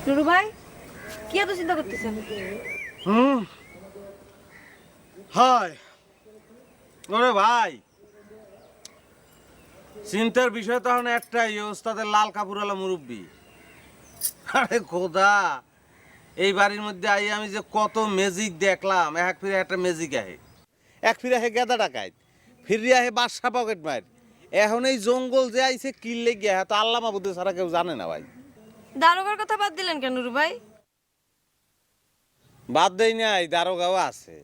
নুরু ভাই, কি এত চিন্তা করতেছেন? হায় ওরে ভাই, চিন্তার বিষয় তখন একটাই, ওস্তাদের লাল কাপুরওয়ালা মুরব্বী। আরে খোদা, এই বাড়ির মধ্যে আই আমি যে কত ম্যাজিক দেখলাম। এক ফিরে একটা ম্যাজিক আহে, এক ফিরে আহে গেদা ডাকাইত, ফিরে আহে বাদশা পকেট মার। এখন এই জঙ্গল যে আইছে কিল্লে গিয়া তো আল্লাহ মাবুদে ছাড়া কেউ জানে না ভাই। দারোগার কথা বাদ দিলেন কেন নুরু ভাই? বাদ দেই নাই, দারোগাও আছে।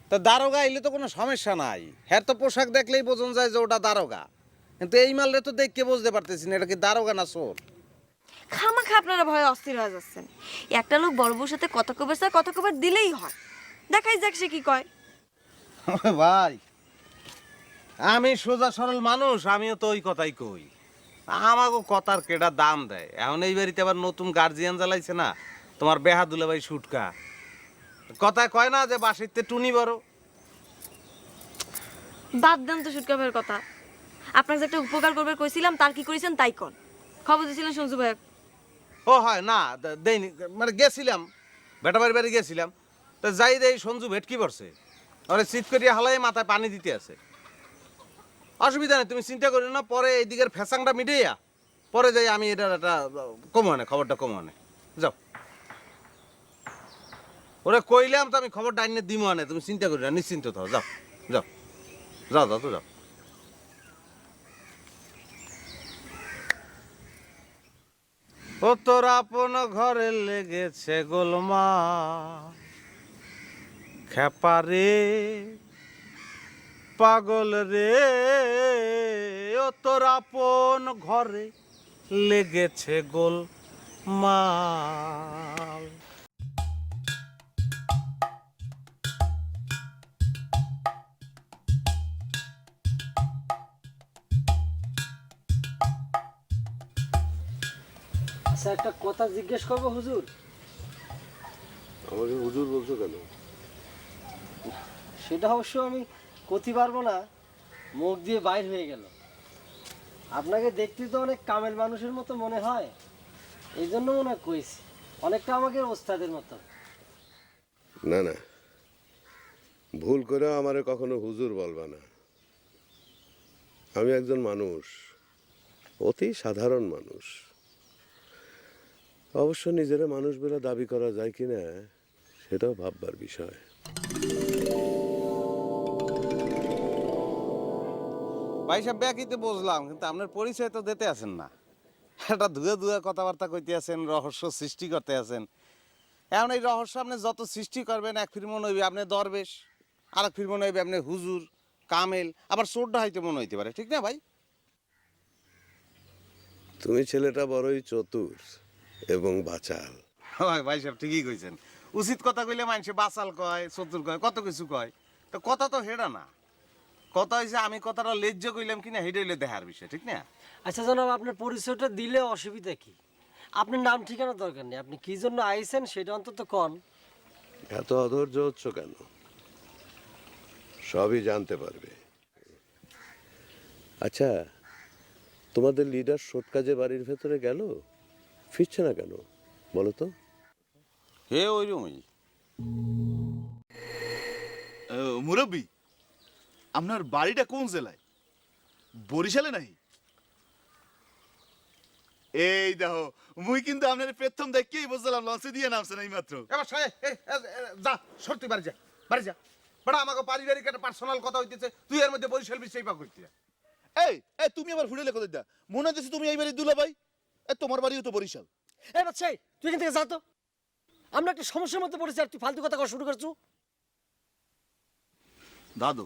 তা দারোগা এলে তো কোনো সমস্যা নাই, হ্যাঁ তো পোশাক দেখলেই বোঝন যায় যে ওটা দারোগা। কিন্তু এই মালরে তো দেখকে বুঝতে পারতেছি না এটা কি দারোগা না চোর। খামাখা আপনারা ভয়ে অস্থির হয়ে যাচ্ছেন। একটা লোক বড় বউর সাথে কথা কবার চায়, কথা কবার দিলেই হয়। দেখাই যাক সে কি কয়। ভাই, আমি সোজা সরল মানুষ, আমিও তো ওই কথাই কই। আমাকে কথার কেডা দাম দেয়। এখন এই বাড়িতে আবার নতুন গার্জিয়ান জ্বালাইছে না, তোমার বেহাদুলা ভাই সুটকা। কথায় কয় না যে বাসিতে টুনি বড়। বাদ দেন তো সুটকা ভাইয়ের কথা। আপনার যে একটা উপকার করবার কইছিলাম, তার কি করেছেন তাই কন। খবর দিয়েছিলেন সঞ্জু ভাই? ও হয় না, দেয়নি, মানে গেছিলাম, বেটা বাড়ি বাড়ি গেছিলাম। তা যাই দেই সঞ্জু ভেটকি পড়ছে, ওরে চিৎ করিয়া হালাই মাথায় পানি দিতে আছে। অসুবিধা নেই, তুমি চিন্তা করি না, পরে এই দিকের ফ্যাসাংটা মিটিয়া পরে যাই আমি এটার একটা কমানে, খবরটা কমানে যাও। ওরে কইলাম তো আমি খবরটা আইনে দিমো আনে, তুমি চিন্তা করি না, নিশ্চিন্ত থাও, যাও যাও যাও যাও তো যাও। ও তোর আপন ঘরে লেগেছে গোলমা খেপারে পাগল রে, ও তোর আপন ঘরে লেগেছে গোলমাল। আচ্ছা, একটা কথা জিজ্ঞেস করবো হুজুর? আমাকে হুজুর বলছো কেন? সেটা অবশ্য আমি করতে পারবো না, মুখ দিয়ে বাইর হয়ে গেল। আপনাকে দেখতে তো অনেক কামেল মানুষের মতো মনে হয়, এই জন্য মনে হয় কইছি। অনেকটা আমাকে ওস্তাদের মতো। না না, ভুল করেও আমারে কখনো হুজুর বলবা না। আমি একজন মানুষ, অতি সাধারণ মানুষ। অবশ্য নিজেরা মানুষ বলে দাবি করা যায় কিনা সেটাও ভাববার বিষয়। ভাই সাহেব ব্যাকিতে বুঝলাম, কিন্তু আপনার পরিচয় তো দিতে আছেন না। একটা ধুয়ে ধুয়ে কথাবার্তা কইতে আছেন, রহস্য সৃষ্টি করতে আছেন। এখন এই রহস্য আপনি যত সৃষ্টি করবেন, এক ফির মনে হইবে আপনি দরবেশ, আর এক ফির মনে হইবে আপনি হুজুর, কামেল, আবার চোরটা হইতে মনে হইতে পারে, ঠিক না ভাই? তুমি ছেলেটা বড়ই চতুর এবং বাচাল। হয় ভাই সাহেব, ঠিকই কইছেন। উচিত কথা কইলে মানুষে বাচাল কয়, চতুর কয়, কত কিছু কয়। তো কথা তো হেডা না, কথা হয়েছে আমি কথাটা লেজ্জ কইলাম কিনা হেডে হইলে দেখার বিষয়, ঠিক না? আচ্ছা জনাব, আপনার পরিচয়টা দিলে অসুবিধা কি? আপনার নাম ঠিকানা দরকার নেই, আপনি কি জন্য আইছেন সেটা অন্তত কন। এত অধৈর্য হচ্ছ কেন? সবই জানতে পারবে। আচ্ছা, তোমাদের লিডার সোটকাজে বাড়ির ভেতরে গেল, ফিরছে না কেন বলো তো? হে ওইরকমই। মুরব্বী, আপনার বাড়িটা কোন জেলায়? বরিশালে নাই? এই দেখো, মুই কিন্তু আপনার প্রথম দেখেই বুঝলাম লঞ্চে দিয়ে নামছেন এই মাত্র। এবার যা, সর তুই বাড়ি যা, বাড়ি যা। বড়া আমাকে পারিবারিক একটা পার্সোনাল কথা হইতেছে, তুই এর মধ্যে বরিশাল বিষয় পা করতে। এই এই তুমি আবার হুড়েলে কথা দা, মনে হচ্ছে তুমি এই বাড়ির দুলাভাই। তোমার বাড়িও তো বরিশাল। এই বাচ্চা, তুই এখান থেকে যা তো। আমরা একটা সমস্যার মধ্যে পড়েছি আর তুই ফালতু কথা কওয়া শুরু করছো। দাদু,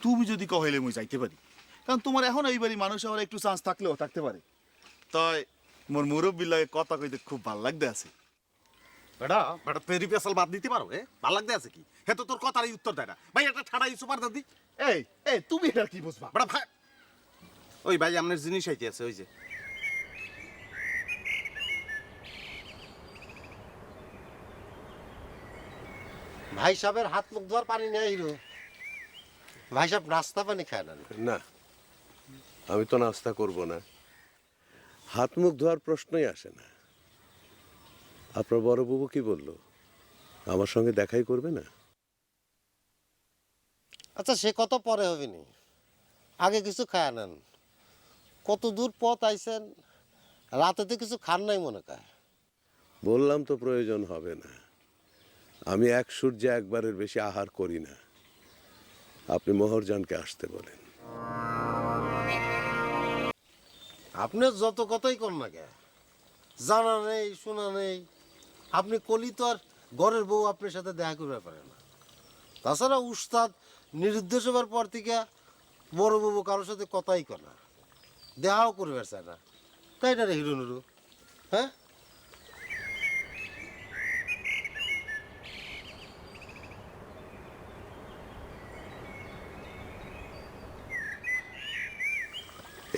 তুমি যদি কহেলে মুই যাইতে পারি, কারণ তোমার এখন এই বাড়ি মানুষ আমার একটু চান্স থাকলেও থাকতে পারে। তাই মোর মুরব্বীর লাগে কথা কইতে খুব ভালো লাগতে আছে। বেটা বেটা পেরি পেশাল বাদ দিতে পারো, ভাল লাগতে আছে কি? হে তো তোর কথারই উত্তর দেয় না ভাই। একটা ঠাড়াই সুপার দাদি। এই এই তুমি এটা কি বুঝবা? বেটা ভাই, ওই ভাই আপনার জিনিস আইতে আছে, ওই যে। ভাই সাহেবের হাত মুখ ধোয়ার পানি নেই হিরো। ভাই সাহেব নাস্তা পানি খায় না? না, আমি তো নাস্তা করব না, হাত মুখ ধোয়ার প্রশ্নই আসে না। আপনার বড় বাবু কি বলল? আমার সঙ্গে দেখাই করবে না? আচ্ছা সে কত পরে হবে নি, আগে কিছু খায় নেন। কত দূর পথ আইছেন, রাতেতে কিছু খান নাই মনে কয়। বললাম তো প্রয়োজন হবে না। আমি এক সূর্যে একবারের বেশি আহার করি না। আপনি মোহরজানকে আসতে বলেন। আপনি যত কথাই কর না কে, জানা নেই শোনা নেই, আপনি কলি তো আর ঘরের বউ আপনার সাথে দেখা করতে পারে না। তাছাড়া উস্তাদ নিরুদ্দেশ হবার পর থেকে বড় বাবু কারোর সাথে কথাই কর না, দেখাও করবে চায় না। তাই না রে হিরো নুরু? হ্যাঁ,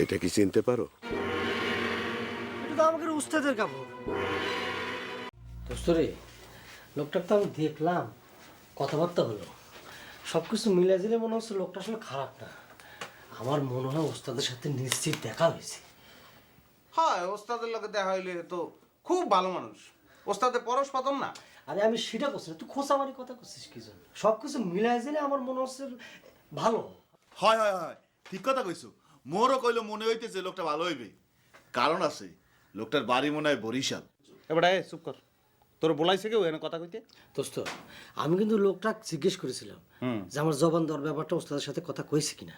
এটা কি চিনতে পারো? এটা তো আমাকে উস্তাদের কাপড়। দোস্ত রে, লোকটাকে তো আমি দেখলাম, কথাবার্তা হলো, সব কিছু মিলে দিলে মনে হচ্ছে লোকটা আসলে খারাপ না। আমার মনে হয় ওস্তাদের সাথে নিশ্চিত দেখা হয়েছে। হয়, ওস্তাদের লোকে দেখা হইলে তো খুব ভালো মানুষ। ওস্তাদের পরশ পাতন না। আরে আমি সেটা করছি না, তুই খোঁচামারি কথা করছিস কি জন্য? সব কিছু মিলাই দিলে আমার মনে হচ্ছে ভালো। হয় হয় হয়, ঠিক কথা কইছো। মোরও কইলো মনে হইতেছে লোকটা ভালো হইবে। কারণ আছে, লোকটার বাড়ি মনে হয় বরিশাল। এবারে চুপ কর, তোর বলাইছে কেউ এনে কথা কইতে? দোস্ত, আমি কিন্তু লোকটা জিজ্ঞেস করেছিলাম যে আমার জবান দেওয়ার ব্যাপারটা ওস্তাদের সাথে কথা কইছে কিনা।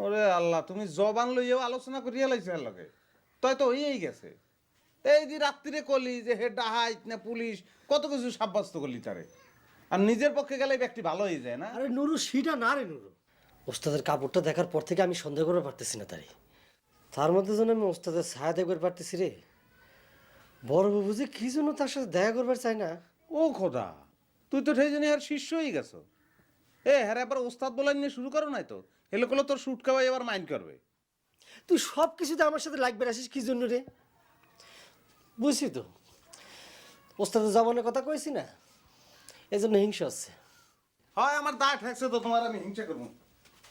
ওরে আল্লাহ, তুমি জবান লইয়াও আলোচনা করিয়া লাইছে এর লগে। তাই তো হইয়াই গেছে। এই যে রাত্রিরে কলি যে হে ডাহাইত না পুলিশ, কত কিছু সাব্যস্ত করলি তারে। আর নিজের পক্ষে গেলে ব্যক্তি ভালো হয়ে যায় না? আরে নুরু, সেটা না রে নুরু। ওস্তাদের কাপড়টা দেখার পর থেকে আমি সন্দেহ করতে পারতেছি না তারে। তার মধ্যে যেন আমি ওস্তাদের ছায়া দেখতে পারতেছি রে। বড় বাবু যে কি জন্য তার সাথে দেখা করবার চাই না। ও খোদা, তুই তো সেই জন্য আর শিষ্য হয়ে গেছো। হ্যাঁ, এবার ওস্তাদ বলাই নিয়ে শুরু করো নাই তো। এলে করলে তোর শুট খাওয়াই এবার মাইন্ড করবে। তুই সব কিছুতে আমার সাথে লাগবে আসিস কি জন্য রে? বুঝছি তো, ওস্তাদের জবানের কথা কইছি না, এই জন্য হিংসা হচ্ছে। হয়, আমার দায় ঠেকছে তো, তোমার আমি হিংসা করবো।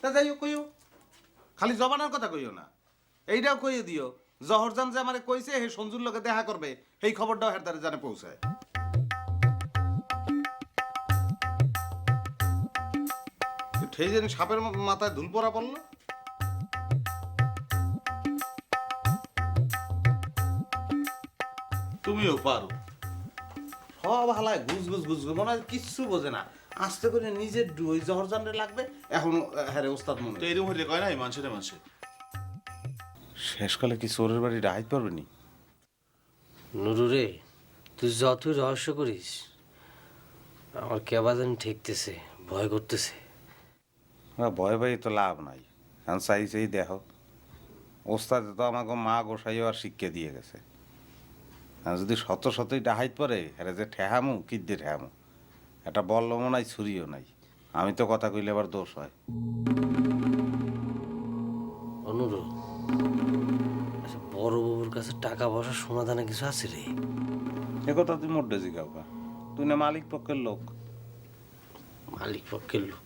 তা যাই হোক, কইও, খালি জবানের কথা কইও না, এইটাও কইয়ে দিও জহরজান যে আমারে কইছে হে সঞ্জুর লোকে দেখা করবে, এই খবরটাও হের দ্বারে জানে পৌঁছায়। সেই জন্য সাপের মাথায় ধুল পড়া পড়লো। তুমিও পারো সব হালায় ঘুষ ঘুষ ঘুষ ঘুষ, মনে হয় কিচ্ছু বোঝে না। আস্তে করে নিজের ওই জহরজানরে লাগবে, এখন হ্যাঁ ওস্তাদ মনে তো এরকম হইলে কয় নাই মানুষের মানুষে। শেষকালে কি চোরের বাড়ি ডাইত পারবে নি? নুরু রে, তুই যতই রহস্য করিস, আমার কেবা জানি ঠেকতেছে, ভয় করতেছে। ভয় ভয় তো লাভ নাই, এখন চাই চাই দেখো। ওস্তাদ তো আমাকে মা গোসাইও আর শিক্ষা দিয়ে গেছে। আর যদি শত শতই ডাহাইত পরে এরা যে ঠেহামু কিদ্দে ঠেহামু, একটা বল্লমও নাই ছুরিও নাই। আমি তো কথা কইলে আবার দোষ হয়। অনুরু, আচ্ছা বড় বাবুর কাছে টাকা পয়সা সোনা দানা কিছু আছে রে? এ কথা তুই মোটে জিগাওকা, তুই না মালিক পক্ষের লোক। মালিক পক্ষের লোক?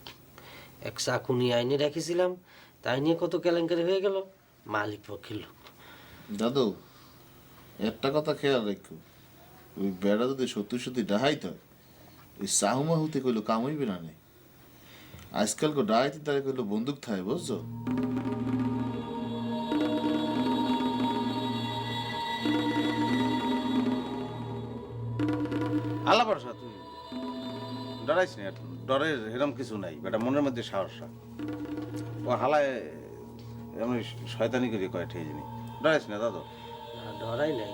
এক চাকুনি আইনে রেখেছিলাম, তাই নিয়ে কত কেলেঙ্কারি হয়ে গেল। মালিক পক্ষের লোক? দাদু, একটা কথা খেয়াল রাখো, ওই বেড়া যদি সত্যি সত্যি ডাহাইত হয়, ওই সাহুমাহুতে কইলো কামইবে না নেই। আজকাল কো ডাহাইতে তারা কইলো বন্দুক থাকে, বুঝছো? আল্লাহ ভরসা, তুই ডরাইস না, ডরের এরম কিছু নাই। বেটা মনের মধ্যে সাহস রাখ। ও হালায় এমন শয়তানি করে কয় ঠেয়ে জিনি, ডরাইস না দাদু। না, ডরাই নাই।